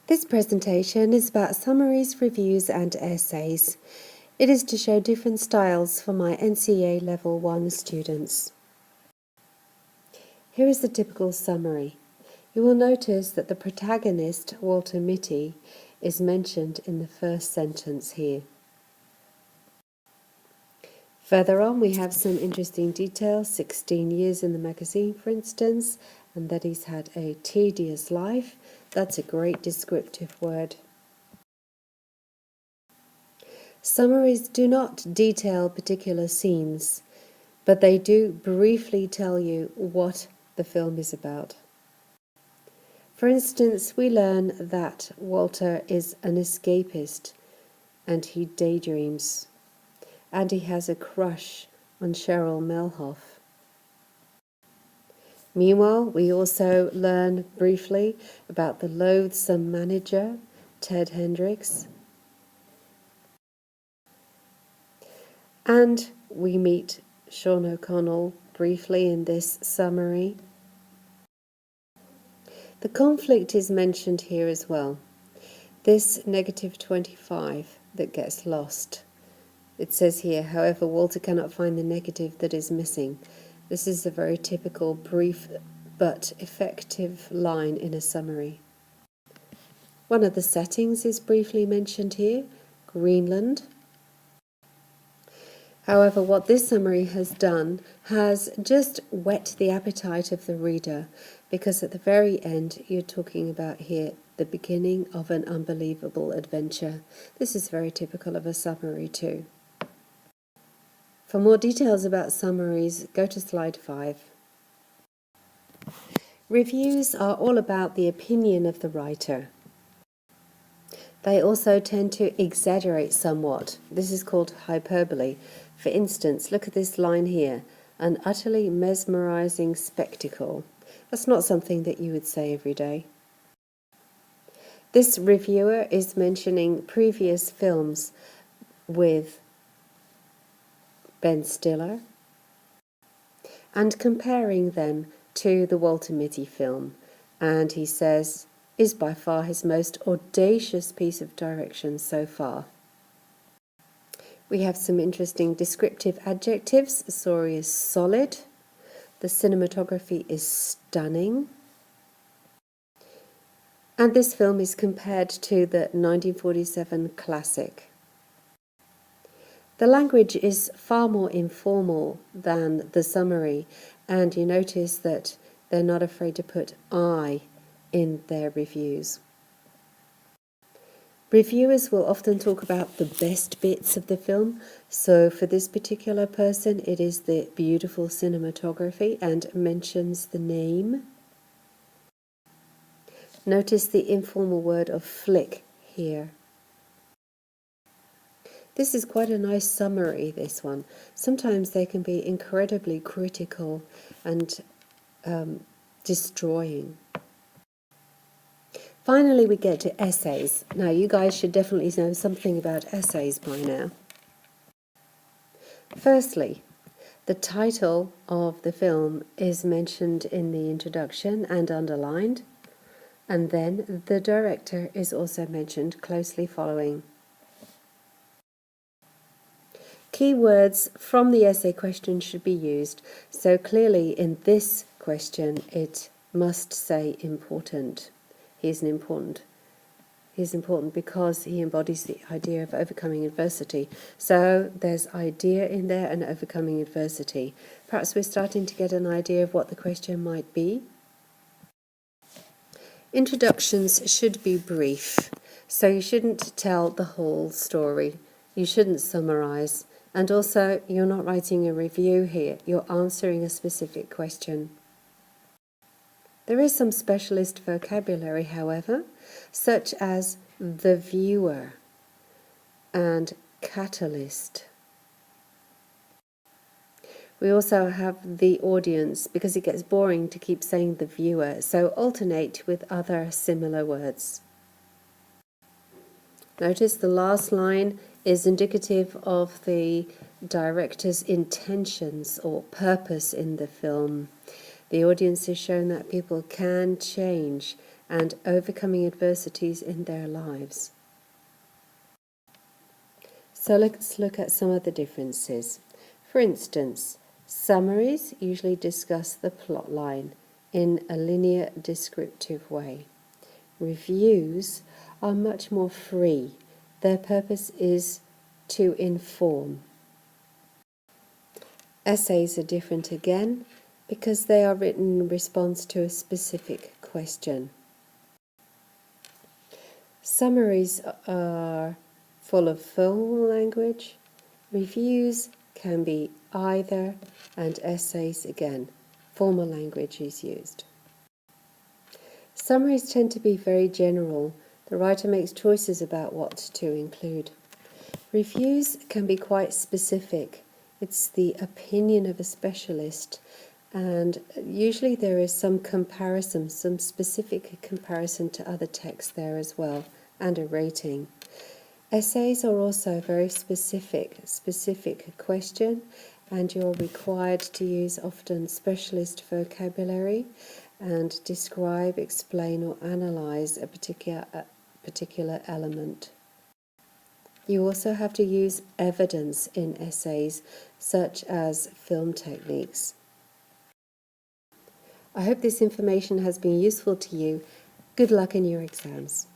This presentation is about summaries, reviews and essays. It is to show different styles for my NCEA Level 1 students. Here is the typical summary. You will notice that the protagonist, Walter Mitty, is mentioned in the first sentence here. Further on we have some interesting details, 16 years in the magazine for instance, and that he's had a tedious life. That's a great descriptive word. Summaries do not detail particular scenes, but they do briefly tell you what the film is about. For instance, we learn that Walter is an escapist and he daydreams, and he has a crush on Cheryl Melhoff. Meanwhile, we also learn briefly about the loathsome manager, Ted Hendricks, and we meet Sean O'Connell briefly in this summary. The conflict is mentioned here as well. This -25 that gets lost. It says here, however, Walter cannot find the negative that is missing. This is a very typical, brief but effective line in a summary. One of the settings is briefly mentioned here, Greenland. However, what this summary has done has just whet the appetite of the reader, because at the very end you're talking about here the beginning of an unbelievable adventure. This is very typical of a summary too. For more details about summaries, go to slide 5. Reviews are all about the opinion of the writer. They also tend to exaggerate somewhat. This is called hyperbole. For instance, look at this line here, an utterly mesmerizing spectacle. That's not something that you would say every day. This reviewer is mentioning previous films with Ben Stiller and comparing them to the Walter Mitty film, and he says is by far his most audacious piece of direction so far. We have some interesting descriptive adjectives. The story is solid. The cinematography is stunning. And this film is compared to the 1947 classic. The language is far more informal than the summary, and you notice that they're not afraid to put I in their reviews. Reviewers will often talk about the best bits of the film, so for this particular person it is the beautiful cinematography and mentions the name. Notice the informal word of flick here. This is quite a nice summary, this one. Sometimes they can be incredibly critical and destroying. Finally, we get to essays. Now, you guys should definitely know something about essays by now. Firstly, the title of the film is mentioned in the introduction and underlined, and then the director is also mentioned closely following. Keywords from the essay question should be used, so clearly in this question it must say important. He's important because he embodies the idea of overcoming adversity. So there's idea in there and overcoming adversity. Perhaps we're starting to get an idea of what the question might be. Introductions should be brief, so you shouldn't tell the whole story. You shouldn't summarize. And also, you're not writing a review here. You're answering a specific question. There is some specialist vocabulary, however, such as the viewer and catalyst. We also have the audience, because it gets boring to keep saying the viewer, so alternate with other similar words. Notice the last line is indicative of the director's intentions or purpose in the film. The audience is shown that people can change and overcoming adversities in their lives. So let's look at some of the differences. For instance, summaries usually discuss the plot line in a linear descriptive way. Reviews are much more free. Their purpose is to inform. Essays are different again because they are written in response to a specific question. Summaries are full of formal language. Reviews can be either, and essays again. Formal language is used. Summaries tend to be very general. The writer makes choices about what to include. Reviews can be quite specific. It's the opinion of a specialist, and usually there is some comparison, some specific comparison to other texts there as well, and a rating. Essays are also a very specific question, and you're required to use often specialist vocabulary and describe, explain or analyse a particular element. You also have to use evidence in essays, such as film techniques. I hope this information has been useful to you. Good luck in your exams.